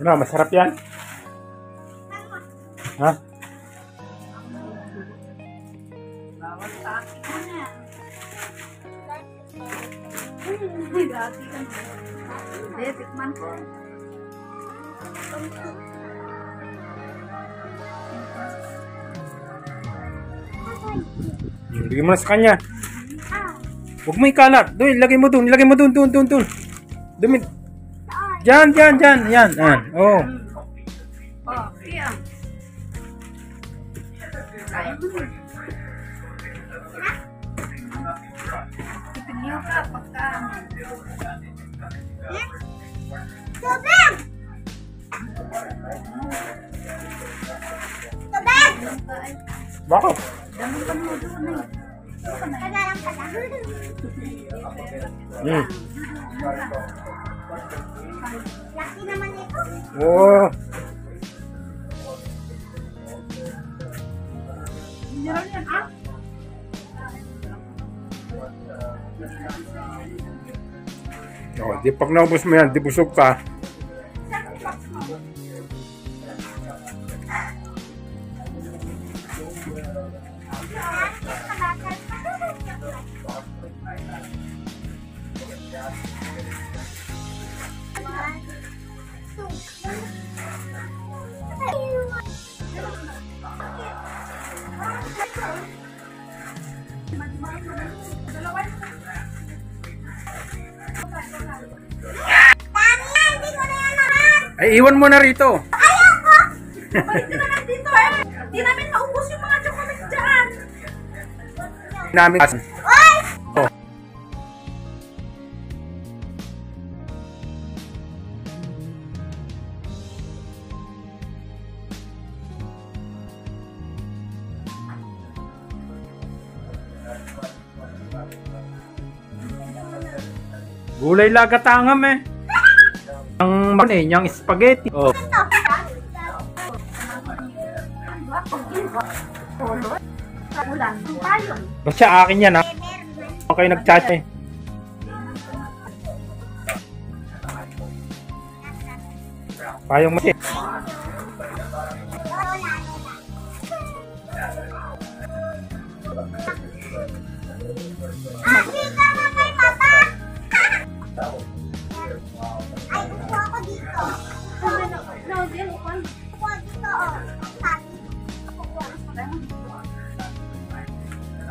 Ano, masarap yan? Ha? Bawal sa akin na yan. Dati ka na. Hindi, tikman ko. Bigyan mo na sa kanya. Huwag mo ikalat. Doon, ilagay mo doon. Ilagay mo doon, doon. Dumi. Diyan. Yan. Oh. Oh, iya. Kain mo. Ipinyo ka pagka. Tubig! Bakit? Dami ka mo doon eh. Kagalang pala. Laki naman ito. Oh. Meron yan, ah? Oh, di pag naubos mo yan, di busog ka. Ay, iwan mo na rito. Ayoko! Balik ka na lang dito eh. Di namin maubos yung mga chocolate dyan. Namin. Oy! Oh. Gulay lagatangam eh. Ang makone, yung spaghetti. Oh. Ulan, tayo. Basta akin yan ha. Okay, nag-chat eh. Payong mati. Dito na kay Papa! Ay, upo ako dito. No, diyan, upan. Upo dito, oh. Sabi. Upo.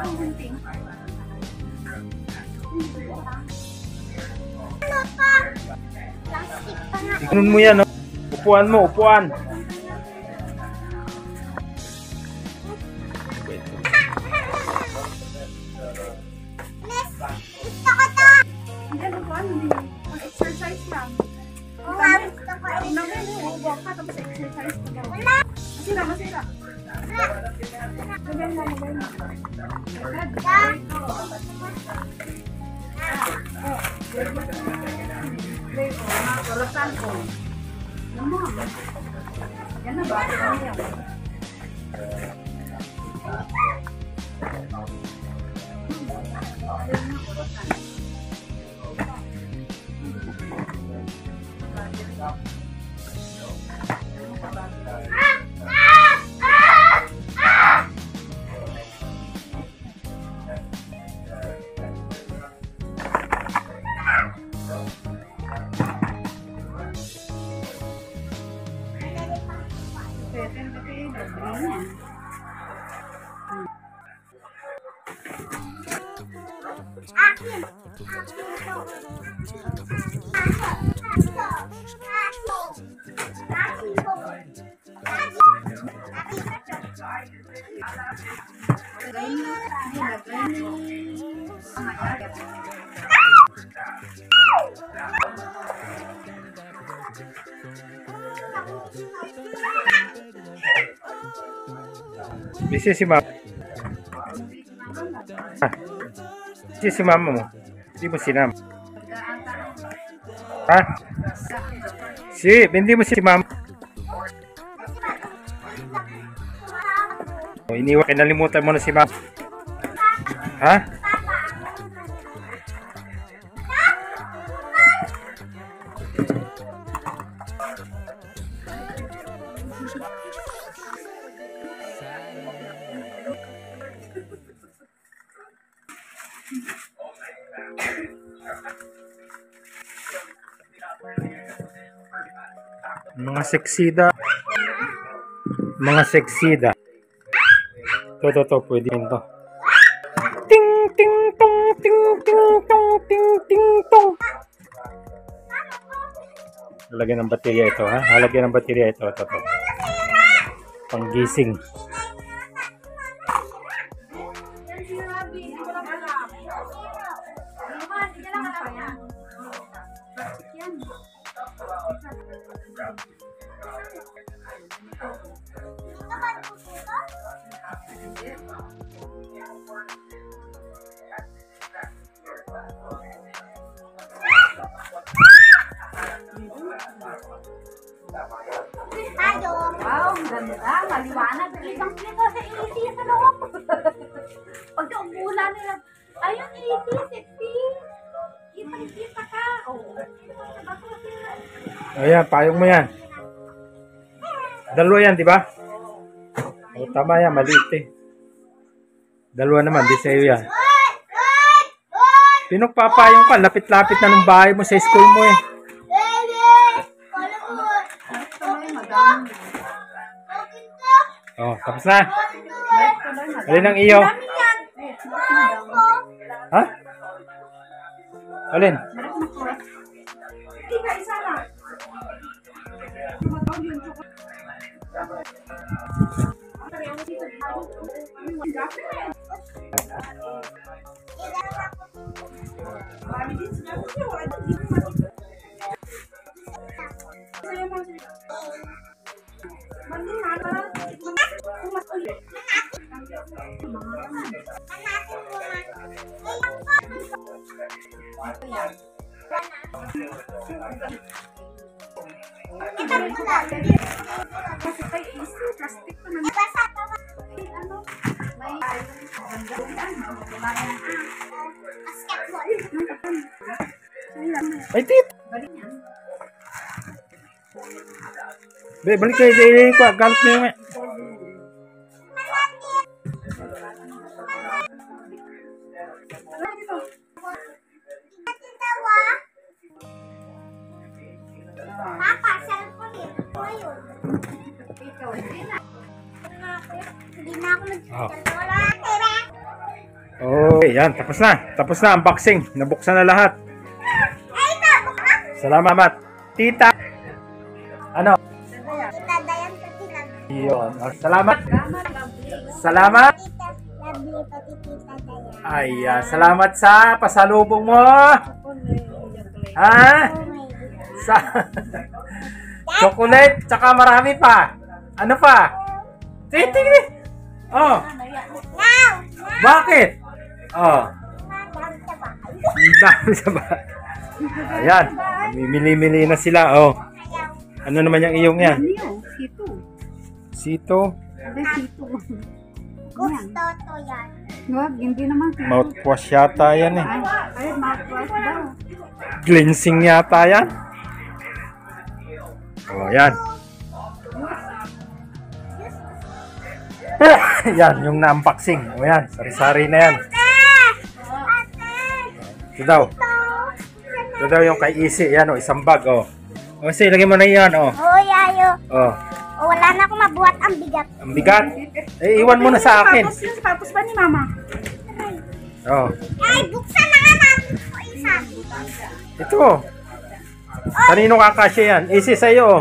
Ang gunting. Ano pa? Plastic pa nga. Ikanon mo yan. Oh. Upuan mo, upuan. Miss, gusto ko to. Diyan, upan. Mag-exercise lang. Mama, gusto ko ito. Walk ka, tapos exercise ka daw. Wala. Masira. Maganda mo. Kulasan ko. Naman. Yan na ba? Ano yan? Akin. Busy si mama. Busy si mama mo. Hindi mo sinam. Ha? Hindi mo si mama. Oh, iniwan, kinalimutan mo na si mama. Ha? Mga seksida. Mga seksida. To, pwede yun to. Ting, ting, tong, ting, ting, tong, ting, ting, tong. Halagyan ng baterya ito, ha? Halagyan ng baterya ito. Ito. Panggising. Wow, ang ganda. Maliwanag. Ibang kita sa AC sa loob. Pagka umulan nila, ayun AC, sexy. Kita ka. Oh. Ayan, payong mo yan. Dalawa yan, di ba? O, tama yan, maliit eh. Dalawa naman, di sa'yo yan. Pinagpapayong ka, lapit-lapit na ng bahay mo sa school mo eh. Oh, tapos na. Alin ang iyo? Ha? Alin? Hindi ka isa lang. Kasi kay AC, plastic pa naman. Ano? May Ay, tip! Balik kayo, galit mo yung Papa, cellphone eh. Hindi na ako mag-cellphone. Oh, yan, tapos na. Tapos na, unboxing. Nabuksan na lahat. Ay, nabuksan. Salamat, tita. Ano? Tita Dayan pati lang. Yun. Salamat. Salamat. Tita, love you pati Tita Dayan. Ayan, salamat sa pasalubong mo. Ha? Oh my God. Sa chocolate, tsaka marami pa. Ano pa? Tingnan. Oh, Now! bakit? Oh, Madam sa bahay. dami sa ba? Ayan, mimili-mili na sila. Oh, ano naman yung iyong yan? Sito. Sito, Sabi sito. Gusto to yan. Wag, hindi naman sito. mouthwash yata yan eh. Ay, mouthwash daw. Cleansing yata yan. Oh, yan. Yan, yung na-unboxing. O yan, sari-sari na yan. Ito daw. Ito daw yung kay Isi. Yan o, isang bag o. O, Isi, lagay mo na yan o. Hoy, ayo. O, Oh, wala na akong mabuhat ang bigat. ang bigat. Eh, iwan mo na sa akin. Tapos ba ni Mama? O, Ay, buksan na nga natin po isa. ito. Kanino kakasya yan? Isi sa'yo o.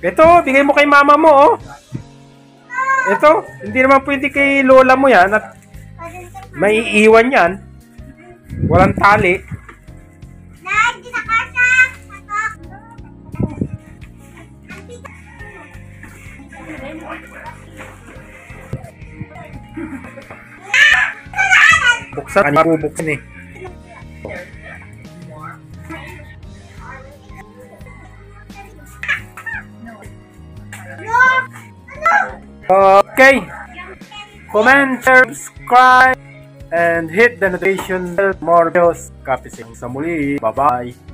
Ito, bigay mo kay mama mo o. Ito, hindi naman pwede kay lola mo yan at may iiwan yan. Walang tali. Nay, di na kasha. Buksan, kanya bubuksan eh. Okay. Comment, share, subscribe, and hit the notification bell for more videos. Kapising sa muli. Bye-bye.